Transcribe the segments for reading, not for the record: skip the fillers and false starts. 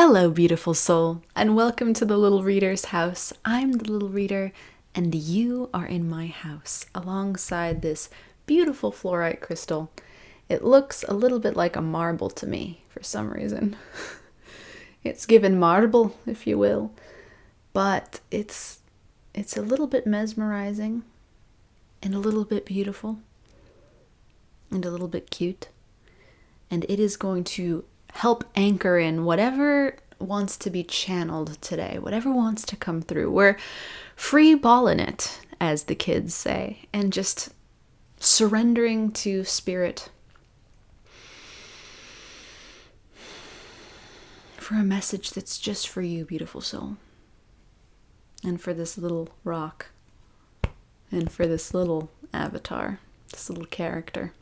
Hello, beautiful soul, and welcome to the Little Reader's house. I'm the Little Reader, and you are in my house alongside this beautiful fluorite crystal. It looks a little bit like a marble to me for some reason. It's given marble, if you will, but it's a little bit mesmerizing and a little bit beautiful and a little bit cute, and it is going to help anchor in whatever wants to be channeled today, whatever wants to come through. We're free balling it, as the kids say, and just surrendering to spirit for a message that's just for you, beautiful soul, and for this little rock, and for this little avatar, this little character.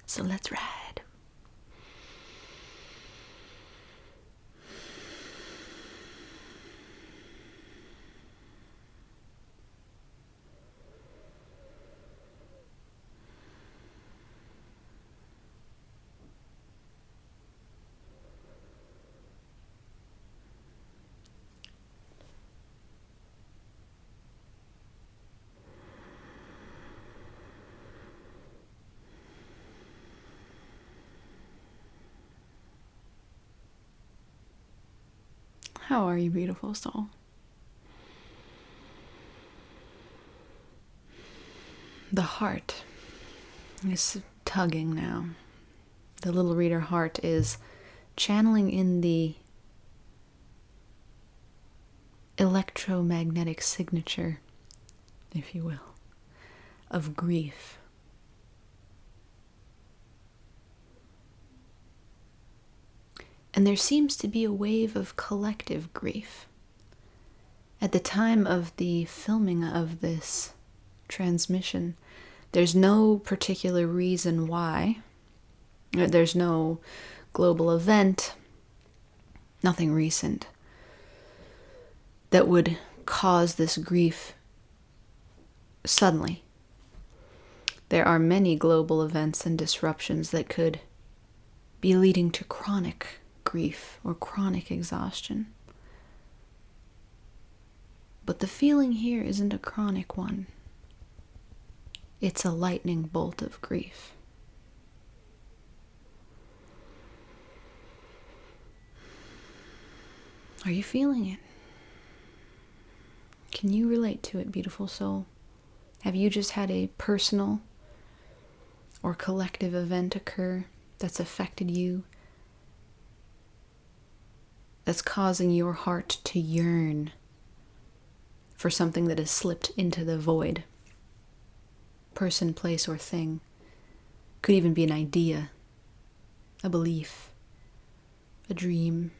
So let's ride. How are you, beautiful soul? The heart is tugging now. The Little Reader heart is channeling in the electromagnetic signature, if you will, of grief. And there seems to be a wave of collective grief. At the time of the filming of this transmission, there's no particular reason why. There's no global event, nothing recent, that would cause this grief suddenly. There are many global events and disruptions that could be leading to chronic grief or chronic exhaustion. But the feeling here isn't a chronic one. It's a lightning bolt of grief. Are you feeling it? Can you relate to it, beautiful soul? Have you just had a personal or collective event occur that's affected you, that's causing your heart to yearn for something that has slipped into the void? Person, place, or thing. Could even be an idea, a belief, a dream.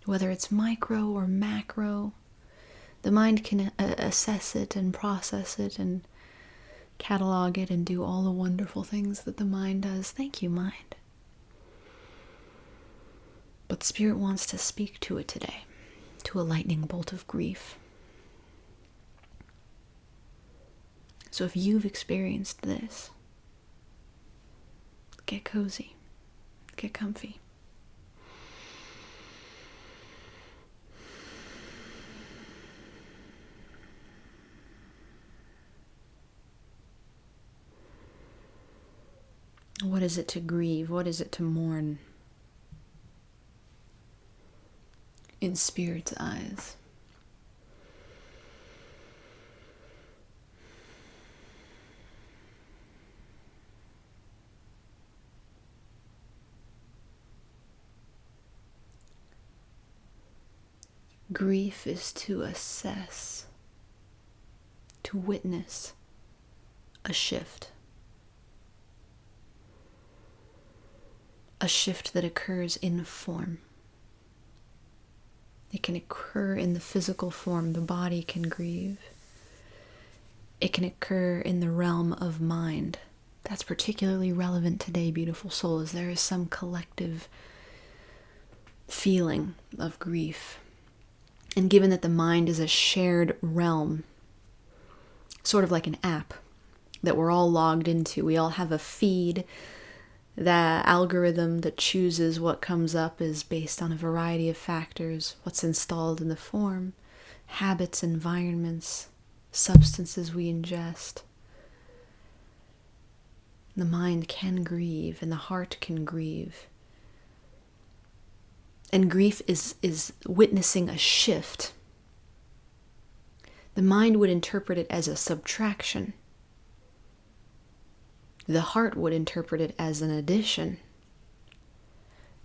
Whether it's micro or macro, the mind can assess it and process it and catalog it and do all the wonderful things that the mind does. Thank you, mind. But Spirit wants to speak to it today, to a lightning bolt of grief. So if you've experienced this, get cozy, get comfy. What is it to grieve? What is it to mourn? In Spirit's eyes. Grief is to assess, to witness a shift. A shift that occurs in form. It can occur in the physical form. The body can grieve. It can occur in the realm of mind. That's particularly relevant today, beautiful soul, as there is some collective feeling of grief. And given that the mind is a shared realm, sort of like an app that we're all logged into, we all have a feed The algorithm that chooses what comes up is based on a variety of factors: what's installed in the form, habits, environments, substances we ingest. The mind can grieve and the heart can grieve. And grief is witnessing a shift. The mind would interpret it as a subtraction. The heart would interpret it as an addition.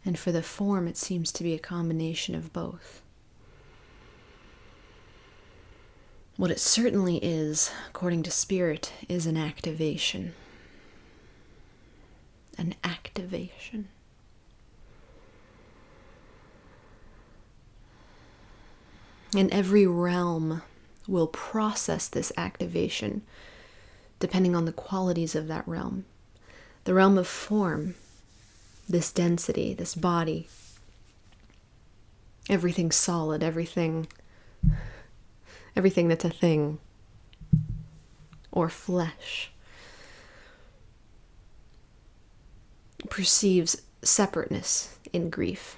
And for the form, it seems to be a combination of both. What it certainly is, according to Spirit, is an activation. An activation. And every realm will process this activation depending on the qualities of that realm. The realm of form, this density, this body, everything solid, everything that's a thing, or flesh, perceives separateness in grief.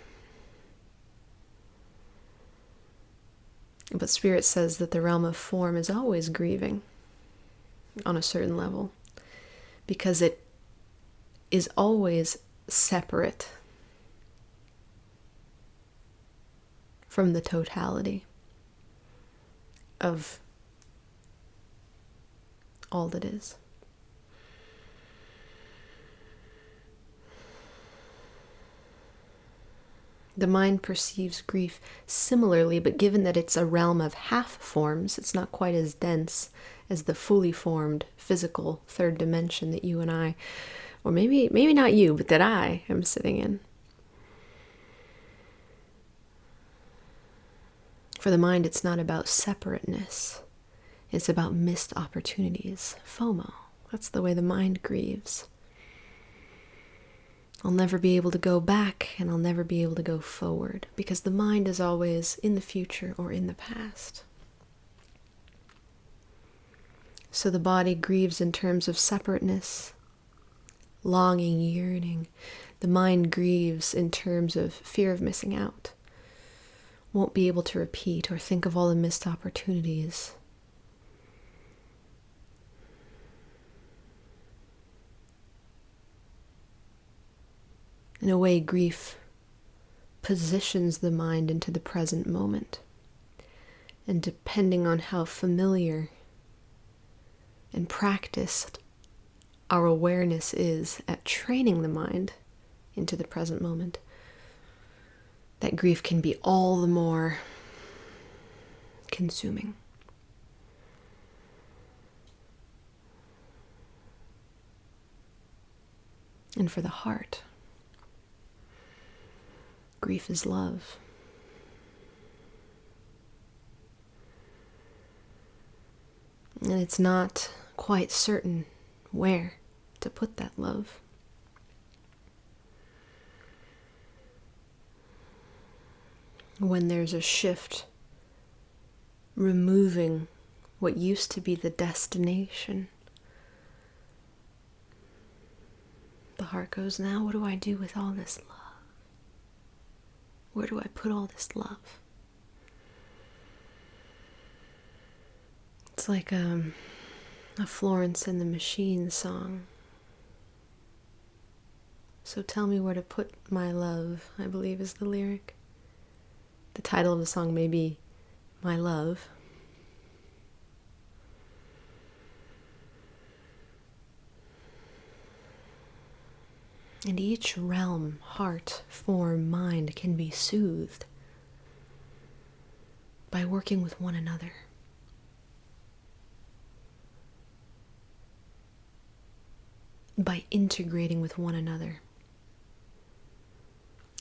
But Spirit says that the realm of form is always grieving on a certain level, because it is always separate from the totality of all that is. The mind perceives grief similarly, but given that it's a realm of half forms, it's not quite as dense as the fully formed physical third dimension that you and I, or maybe not you, but that I am sitting in. For the mind, it's not about separateness. It's about missed opportunities. FOMO. That's the way the mind grieves. I'll never be able to go back, and I'll never be able to go forward, because the mind is always in the future or in the past. So the body grieves in terms of separateness, longing, yearning. The mind grieves in terms of fear of missing out. Won't be able to repeat or think of all the missed opportunities. In a way, grief positions the mind into the present moment. And depending on how familiar and practiced our awareness is at training the mind into the present moment, that grief can be all the more consuming. And for the heart, grief is love. And it's not quite certain where to put that love. When there's a shift, removing what used to be the destination, the heart goes, now what do I do with all this love? Where do I put all this love? It's like a Florence and the Machine song. So tell me where to put my love, I believe is the lyric. The title of the song may be My Love. And each realm, heart, form, mind, can be soothed by working with one another. By integrating with one another.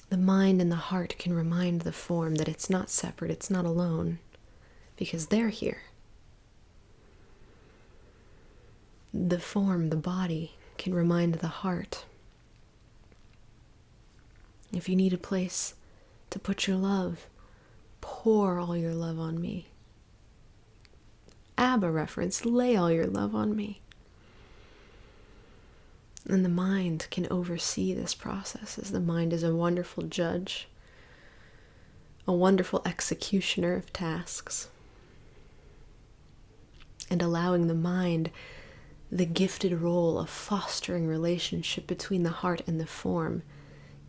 The mind and the heart can remind the form that it's not separate, it's not alone, because they're here. The form, the body, can remind the heart. If you need a place to put your love, pour all your love on me. ABBA reference, lay all your love on me. And the mind can oversee this process, as the mind is a wonderful judge, a wonderful executioner of tasks, and allowing the mind the gifted role of fostering relationship between the heart and the form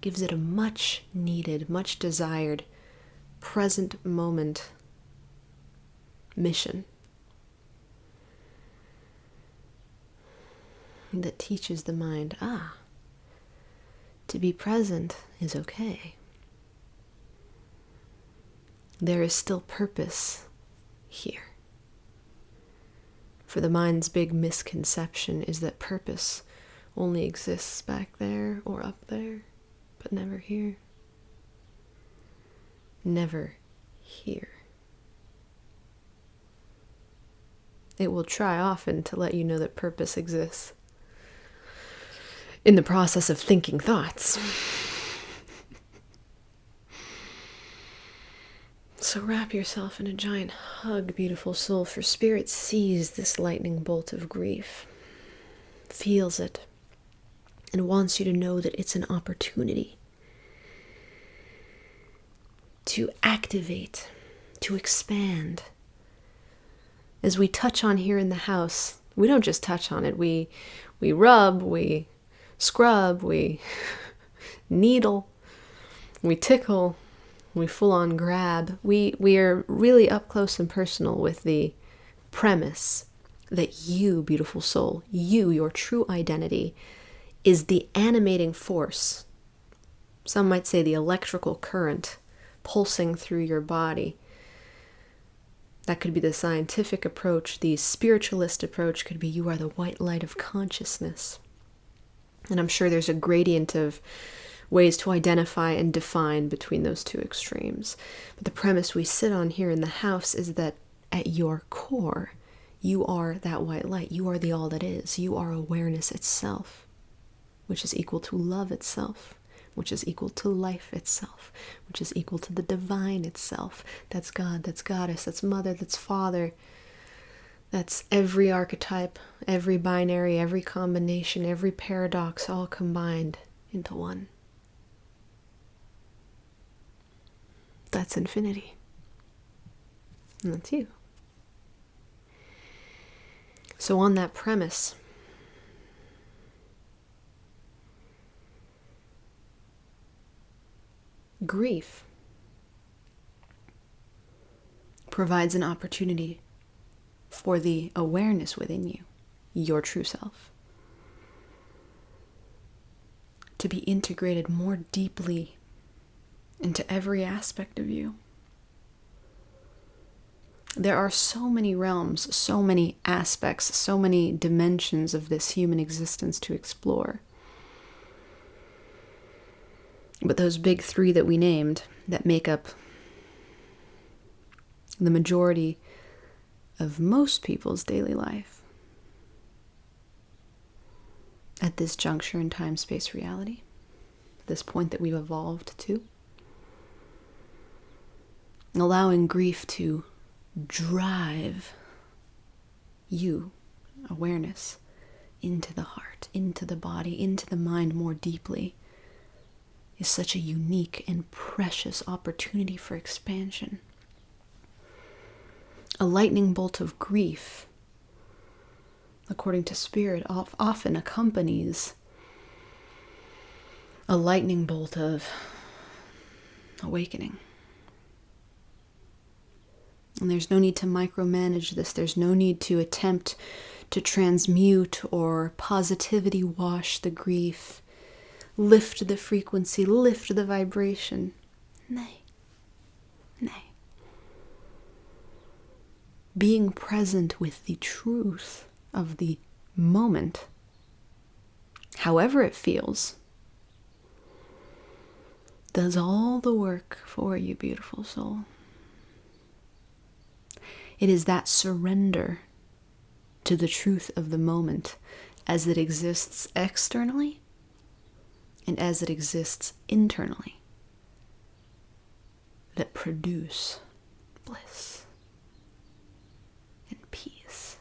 gives it a much needed, much desired, present moment mission that teaches the mind, to be present is okay. There is still purpose here. For the mind's big misconception is that purpose only exists back there or up there, but never here. Never here. It will try often to let you know that purpose exists in the process of thinking thoughts. So wrap yourself in a giant hug, beautiful soul, for Spirit sees this lightning bolt of grief, feels it, and wants you to know that it's an opportunity to activate, to expand. As we touch on here in the house, we don't just touch on it, we rub, we scrub, we needle, we tickle, we full on grab. We are really up close and personal with the premise that you, beautiful soul, you, your true identity, is the animating force. Some might say the electrical current pulsing through your body. That could be the scientific approach. The spiritualist approach could be you are the white light of consciousness. And I'm sure there's a gradient of ways to identify and define between those two extremes. But the premise we sit on here in the house is that at your core, you are that white light. You are the all that is. You are awareness itself, which is equal to love itself, which is equal to life itself, which is equal to the divine itself. That's God, that's Goddess, that's Mother, that's Father. That's every archetype, every binary, every combination, every paradox, all combined into one. That's infinity. And that's you. So on that premise, grief provides an opportunity for the awareness within you, your true self, to be integrated more deeply into every aspect of you. There are so many realms, so many aspects, so many dimensions of this human existence to explore. But those big three that we named, that make up the majority of most people's daily life at this juncture in time, space, reality, this point that we've evolved to, allowing grief to drive you, awareness, into the heart, into the body, into the mind more deeply, is such a unique and precious opportunity for expansion. A lightning bolt of grief, according to Spirit, often accompanies a lightning bolt of awakening. And there's no need to micromanage this. There's no need to attempt to transmute or positivity wash the grief, lift the frequency, lift the vibration. Nay. Being present with the truth of the moment, however it feels, does all the work for you, beautiful soul. It is that surrender to the truth of the moment as it exists externally and as it exists internally that produce bliss and peace.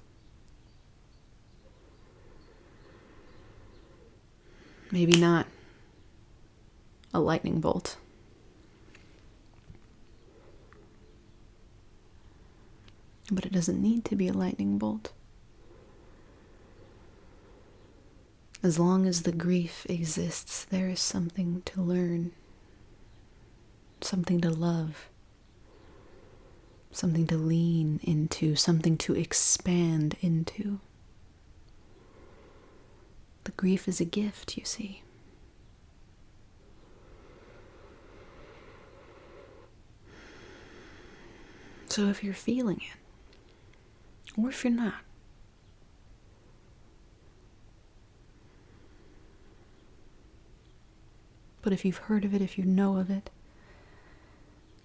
Maybe not a lightning bolt. But it doesn't need to be a lightning bolt. As long as the grief exists, there is something to learn, something to love, something to lean into, something to expand into. The grief is a gift, you see. So if you're feeling it, or if you're not, but if you've heard of it, if you know of it,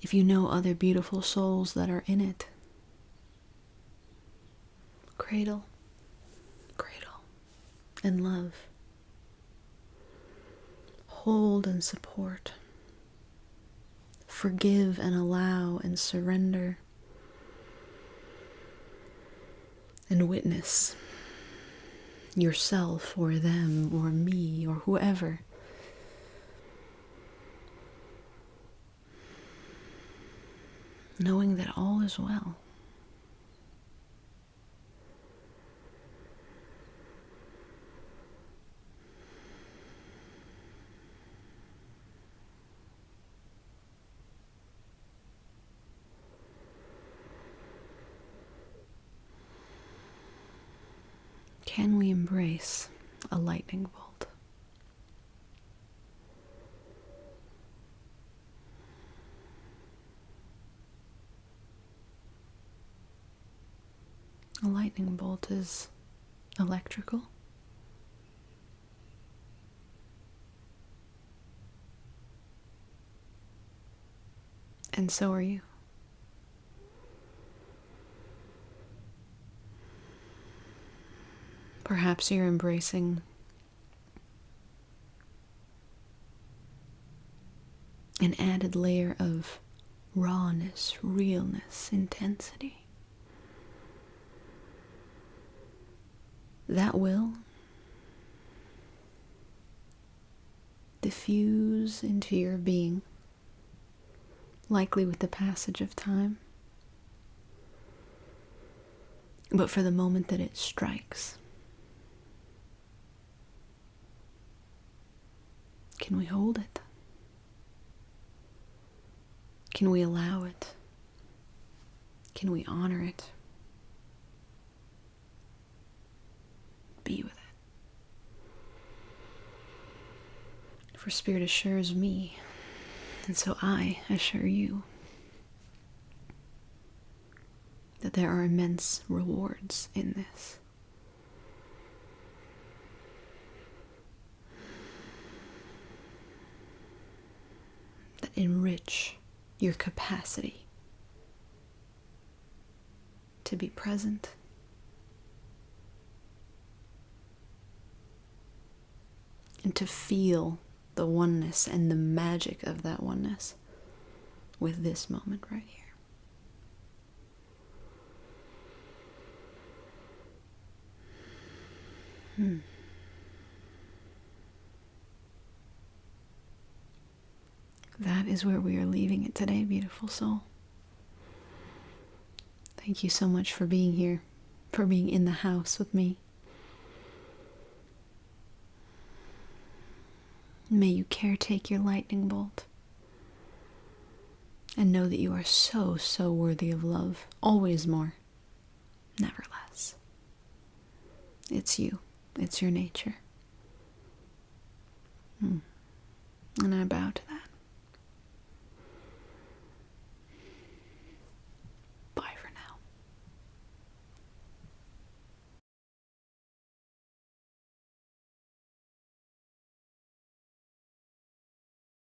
if you know other beautiful souls that are in it, cradle, and love. Hold and support. Forgive and allow and surrender. And witness yourself or them or me or whoever knowing that all is well. Can we embrace a lightning bolt? A lightning bolt is electrical. And so are you. Perhaps you're embracing an added layer of rawness, realness, intensity. That will diffuse into your being, likely with the passage of time. But for the moment that it strikes, can we hold it? Can we allow it? Can we honor it? Be with it. For Spirit assures me, and so I assure you, that there are immense rewards in this. That enrich your capacity to be present, and to feel the oneness and the magic of that oneness with this moment right here. That is where we are leaving it today, beautiful soul. Thank you so much for being here, for being in the house with me. May you caretake your lightning bolt and know that you are so, so worthy of love. Always more, never less. It's you. It's your nature. And I bow to